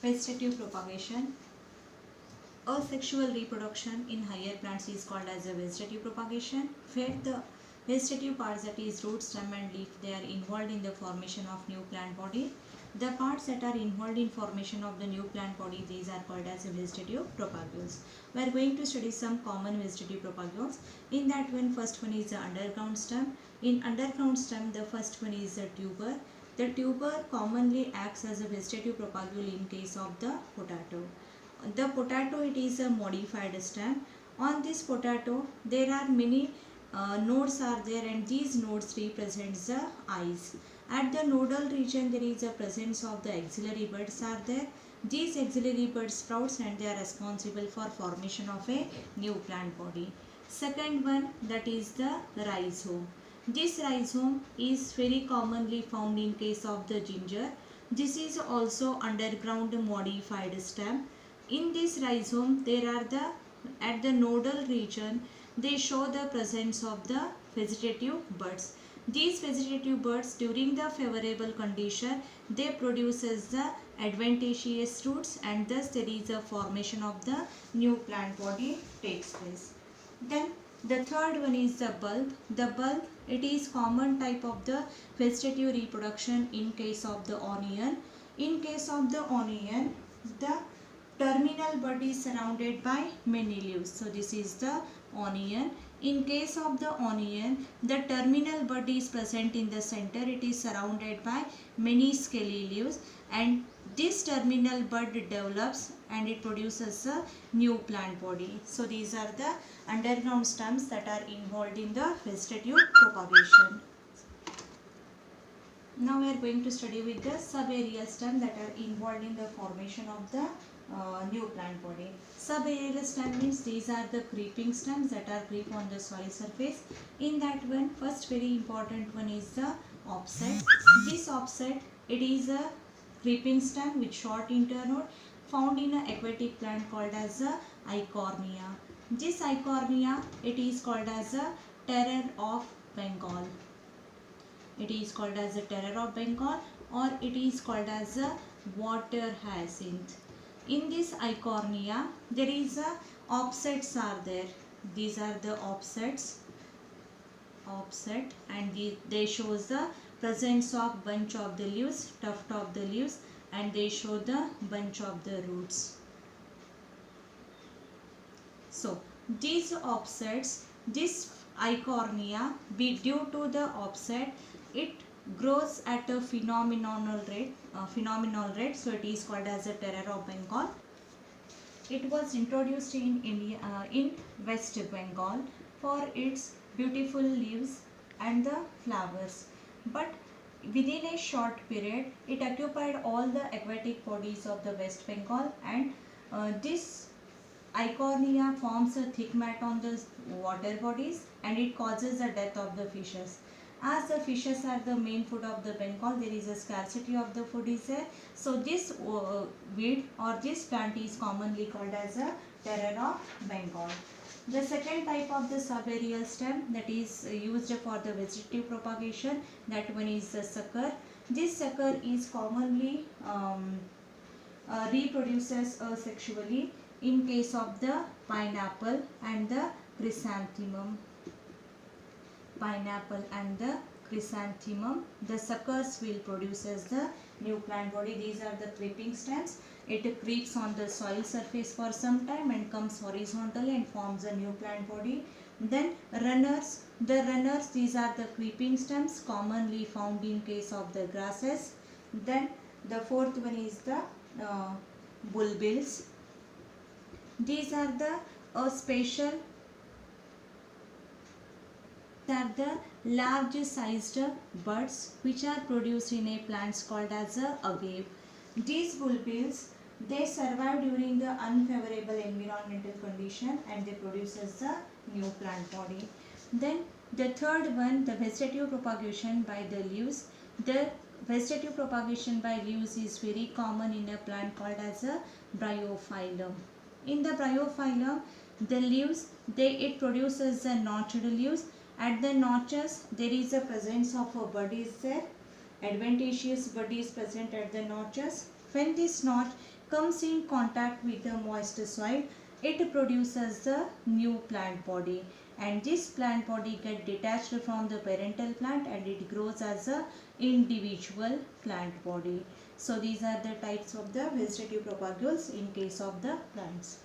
Vegetative propagation. Asexual reproduction in higher plants is called as a vegetative propagation, where the vegetative parts, that is root, stem and leaf, they are involved in the formation of new plant body. The parts that are involved in formation of the new plant body, these are called as a vegetative propagules. We are going to study some common vegetative propagules. In that one, first one is the underground stem. In underground stem, the first one is the tuber. The tuber commonly acts as a vegetative propagule in case of the potato. The potato, it is a modified stem. On this potato there are many nodes are there, and these nodes represents the eyes. At the nodal region there is a presence of the axillary buds are there. These axillary buds sprouts and they are responsible for formation of a new plant body. Second one, that is the rhizome. This rhizome is very commonly found in case of the ginger. This is also underground modified stem. In this rhizome, there are at the nodal region, they show the presence of the vegetative buds. These vegetative buds, during the favorable condition, they produces the adventitious roots, and thus there is a formation of the new plant body takes place. Then the third one is the bulb. The bulb, it is common type of the vegetative reproduction in case of the onion. In case of the onion, the terminal bud is surrounded by many leaves. So this is the onion. In case of the onion, the terminal bud is present in the center. It is surrounded by many scaly leaves, and this terminal bud develops and it produces a new plant body. So these are the underground stems that are involved in the vegetative propagation. Now we are going to study with the subaerial stem that are involved in the formation of the new plant body. Subaerial stem means these are the creeping stems that are creep on the soil surface. In that one, first very important one is the offset. This offset, it is a creeping stem with short internode found in an aquatic plant called as a Eichhornia. This Eichhornia, it is called as a terror of Bengal. It is called as a terror of Bengal, or it is called as a water hyacinth. In this Eichhornia, there is a offsets are there. These are the offsets, and they shows the presence of bunch of the leaves, tuft of the leaves, and they show the bunch of the roots. So these offsets, this Eichhornia, due to the offset, it grows at a phenomenal rate. So it is called as a terror of Bengal. It was introduced in India, in West Bengal, for its beautiful leaves and the flowers. But within a short period, it occupied all the aquatic bodies of the West Bengal, and this Eichhornia forms a thick mat on the water bodies, and it causes the death of the fishes. As the fishes are the main food of the Bengal, there is a scarcity of the food is there. So this weed or this plant is commonly called as a terror of Bengal. The second type of the subaerial stem that is used for the vegetative propagation, that one is the sucker. This sucker is commonly reproduces asexually in case of the pineapple and the chrysanthemum. The suckers will produces the new plant body. These are the creeping stems. It creeps on the soil surface for some time and comes horizontally and forms a new plant body. Then runners. The runners, these are the creeping stems commonly found in case of the grasses. Then the fourth one is the bulbils. These are the special are the large sized buds which are produced in a plants called as a agave. These bulbils, they survive during the unfavorable environmental condition and they produces the new plant body. Then the third one, the vegetative propagation by the leaves. The vegetative propagation by leaves is very common in a plant called as a bryophyllum. In the bryophyllum, the leaves, it produces the notched leaves. At the notches, there is a presence of a bud is there. Adventitious bud is present at the notches. When this notch comes in contact with the moist soil, it produces the new plant body, and this plant body get detached from the parental plant and it grows as a individual plant body. So these are the types of the vegetative propagules in case of the plants.